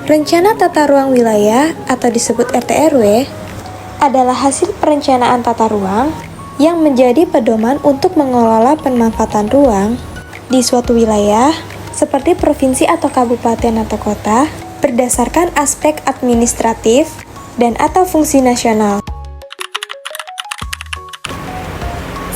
Rencana tata ruang wilayah atau disebut RT/RW adalah hasil perencanaan tata ruang yang menjadi pedoman untuk mengelola pemanfaatan ruang di suatu wilayah seperti provinsi atau kabupaten atau kota berdasarkan aspek administratif dan atau fungsi nasional.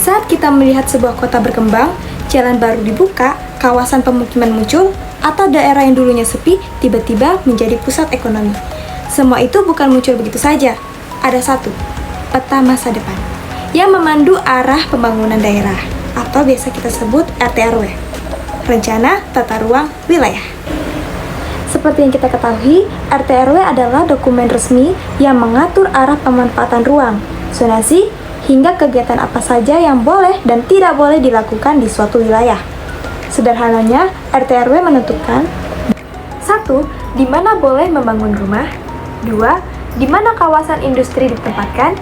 Saat kita melihat sebuah kota berkembang, jalan baru dibuka, kawasan pemukiman muncul, atau daerah yang dulunya sepi tiba-tiba menjadi pusat ekonomi. Semua itu bukan muncul begitu saja. Ada satu, peta masa depan, yang memandu arah pembangunan daerah, atau biasa kita sebut RT/RW, Rencana Tata Ruang Wilayah. Seperti yang kita ketahui, RT/RW adalah dokumen resmi yang mengatur arah pemanfaatan ruang, zonasi, hingga kegiatan apa saja yang boleh dan tidak boleh dilakukan di suatu wilayah. Sederhananya, RT/RW menentukan 1. Di mana boleh membangun rumah. 2. Di mana kawasan industri ditempatkan.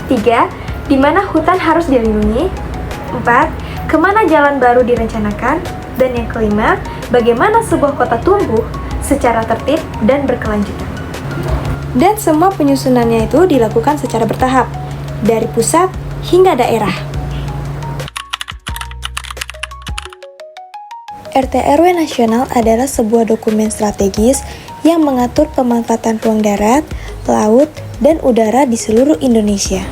3. Di mana hutan harus dilindungi. 4. Kemana jalan baru direncanakan. Dan yang kelima, bagaimana sebuah kota tumbuh secara tertib dan berkelanjutan. Dan semua penyusunannya itu dilakukan secara bertahap, dari pusat hingga daerah. RT/RW nasional adalah sebuah dokumen strategis yang mengatur pemanfaatan ruang darat, laut, dan udara di seluruh Indonesia.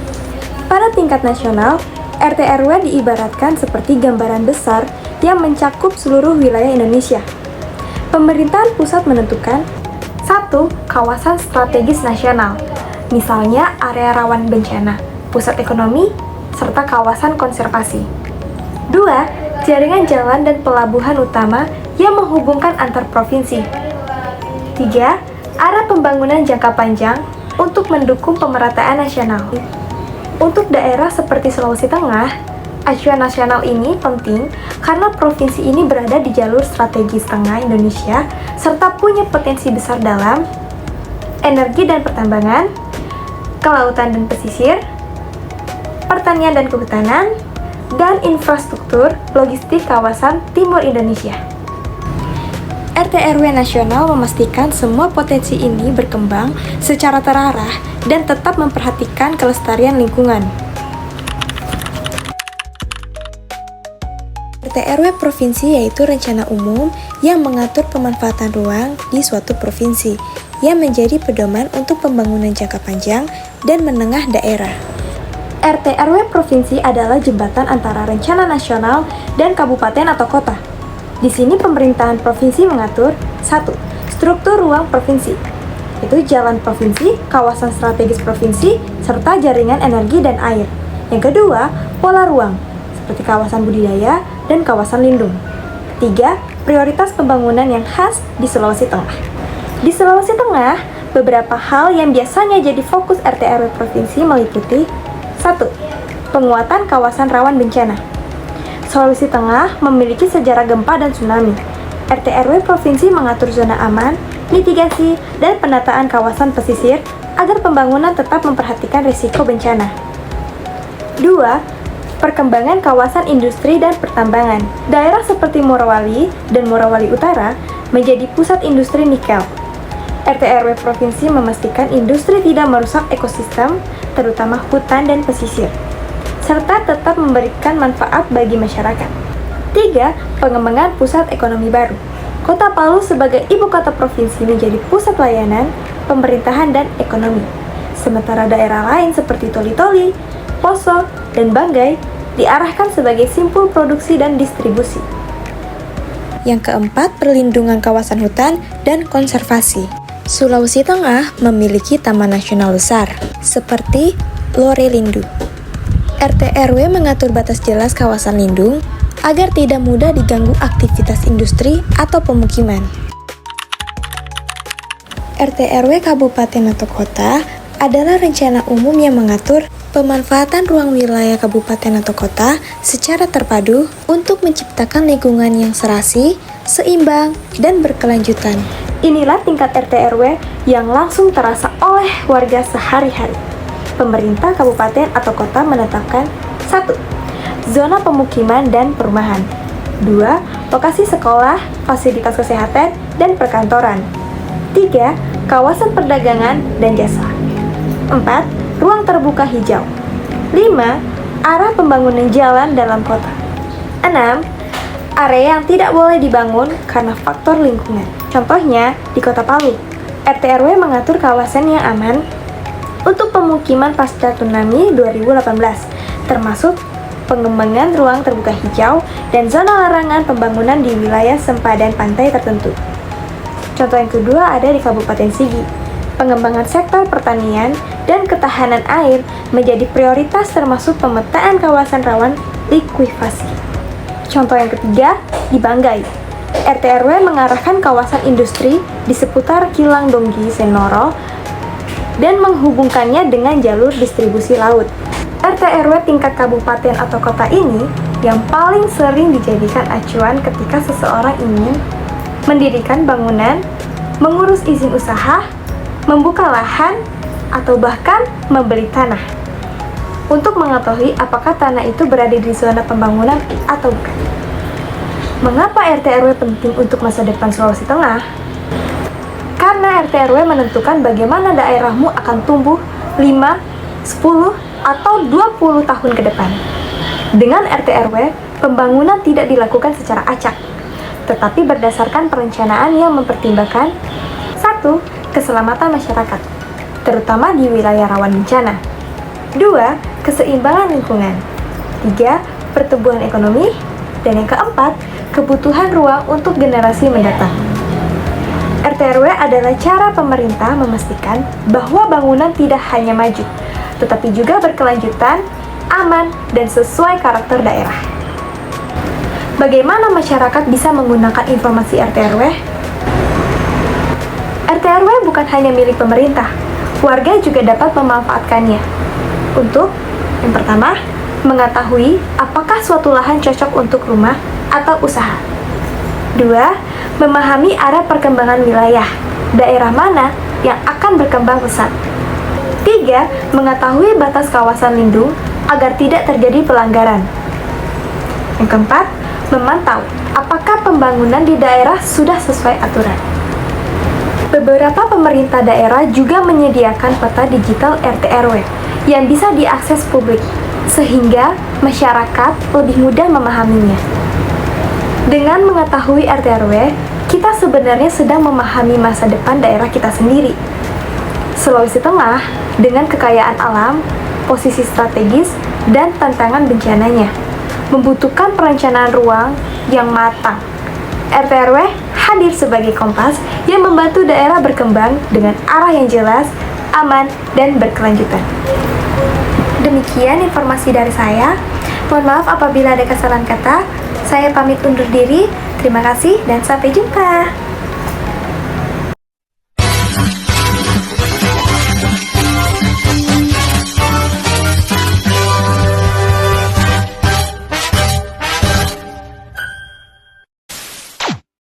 Pada tingkat nasional, RT/RW diibaratkan seperti gambaran besar yang mencakup seluruh wilayah Indonesia. Pemerintahan pusat menentukan 1. Kawasan strategis nasional, misalnya area rawan bencana, pusat ekonomi, serta kawasan konservasi. 2. Jaringan jalan dan pelabuhan utama yang menghubungkan antar provinsi. 3. Arah pembangunan jangka panjang untuk mendukung pemerataan nasional. Untuk daerah seperti Sulawesi Tengah, acuan nasional ini penting karena provinsi ini berada di jalur strategis tengah Indonesia serta punya potensi besar dalam energi dan pertambangan, kelautan dan pesisir, pertanian dan kehutanan, dan infrastruktur logistik kawasan timur Indonesia. RT/RW nasional memastikan semua potensi ini berkembang secara terarah dan tetap memperhatikan kelestarian lingkungan. RT/RW provinsi yaitu rencana umum yang mengatur pemanfaatan ruang di suatu provinsi yang menjadi pedoman untuk pembangunan jangka panjang dan menengah daerah. RT/RW provinsi adalah jembatan antara rencana nasional dan kabupaten atau kota. Di sini pemerintahan provinsi mengatur 1. Struktur ruang provinsi, itu jalan provinsi, kawasan strategis provinsi, serta jaringan energi dan air. Yang kedua, pola ruang, seperti kawasan budidaya dan kawasan lindung. 3. Prioritas pembangunan yang khas di Sulawesi Tengah. Di Sulawesi Tengah, beberapa hal yang biasanya jadi fokus RT/RW provinsi meliputi 1. Penguatan kawasan rawan bencana. Sulawesi Tengah memiliki sejarah gempa dan tsunami. RT/RW provinsi mengatur zona aman, mitigasi, dan penataan kawasan pesisir agar pembangunan tetap memperhatikan risiko bencana. 2. Perkembangan kawasan industri dan pertambangan. Daerah seperti Morowali dan Morowali Utara menjadi pusat industri nikel. RT/RW provinsi memastikan industri tidak merusak ekosistem, terutama hutan dan pesisir, serta tetap memberikan manfaat bagi masyarakat. 3. Pengembangan pusat ekonomi baru. Kota Palu sebagai ibu kota provinsi menjadi pusat layanan, pemerintahan, dan ekonomi. Sementara daerah lain seperti Toli-Toli, Poso, dan Banggai diarahkan sebagai simpul produksi dan distribusi. Yang keempat, perlindungan kawasan hutan dan konservasi. Sulawesi Tengah memiliki taman nasional besar, seperti Lorelindu. RT/RW mengatur batas jelas kawasan lindung agar tidak mudah diganggu aktivitas industri atau pemukiman. RT/RW kabupaten atau kota adalah rencana umum yang mengatur pemanfaatan ruang wilayah kabupaten atau kota secara terpadu untuk menciptakan lingkungan yang serasi, seimbang, dan berkelanjutan. Inilah tingkat RT/RW yang langsung terasa oleh warga sehari-hari. Pemerintah kabupaten atau kota menetapkan 1. Zona pemukiman dan perumahan. 2. Lokasi sekolah, fasilitas kesehatan, dan perkantoran. 3. Kawasan perdagangan dan jasa. 4. Ruang terbuka hijau. 5. Arah pembangunan jalan dalam kota. 6. Area yang tidak boleh dibangun karena faktor lingkungan. Contohnya, di Kota Palu, RT/RW mengatur kawasan yang aman untuk pemukiman pasca tsunami 2018, termasuk pengembangan ruang terbuka hijau dan zona larangan pembangunan di wilayah sempadan pantai tertentu. Contoh yang kedua ada di Kabupaten Sigi. Pengembangan sektor pertanian dan ketahanan air menjadi prioritas termasuk pemetaan kawasan rawan likuifasi. Contoh yang ketiga, di Banggai, RT/RW mengarahkan kawasan industri di seputar Kilang Donggi Senoro dan menghubungkannya dengan jalur distribusi laut. RT/RW tingkat kabupaten atau kota ini yang paling sering dijadikan acuan ketika seseorang ingin mendirikan bangunan, mengurus izin usaha, membuka lahan, atau bahkan membeli tanah, untuk mengetahui apakah tanah itu berada di zona pembangunan atau bukan. Mengapa RT/RW penting untuk masa depan Sulawesi Tengah? Karena RT/RW menentukan bagaimana daerahmu akan tumbuh 5, 10, atau 20 tahun ke depan. Dengan RT/RW, pembangunan tidak dilakukan secara acak, tetapi berdasarkan perencanaan yang mempertimbangkan 1. Keselamatan masyarakat, terutama di wilayah rawan bencana. 2. Keseimbangan lingkungan. 3. Pertumbuhan ekonomi. Dan yang keempat, kebutuhan ruang untuk generasi mendatang. RT/RW adalah cara pemerintah memastikan bahwa bangunan tidak hanya maju, tetapi juga berkelanjutan, aman, dan sesuai karakter daerah. Bagaimana masyarakat bisa menggunakan informasi RT/RW? RT/RW bukan hanya milik pemerintah, warga juga dapat memanfaatkannya. Untuk, yang pertama, mengetahui apakah suatu lahan cocok untuk rumah atau usaha. 2. Memahami arah perkembangan wilayah, daerah mana yang akan berkembang pesat. 3. Mengetahui batas kawasan lindung agar tidak terjadi pelanggaran. Yang keempat, memantau apakah pembangunan di daerah sudah sesuai aturan. Beberapa pemerintah daerah juga menyediakan peta digital RT/RW yang bisa diakses publik, sehingga masyarakat lebih mudah memahaminya. Dengan mengetahui RT/RW, kita sebenarnya sedang memahami masa depan daerah kita sendiri. Sulawesi Tengah, dengan kekayaan alam, posisi strategis, dan tantangan bencananya, membutuhkan perencanaan ruang yang matang. RT/RW hadir sebagai kompas yang membantu daerah berkembang dengan arah yang jelas, aman, dan berkelanjutan. Demikian informasi dari saya. Mohon maaf apabila ada kesalahan kata. Saya pamit undur diri. Terima kasih dan sampai jumpa.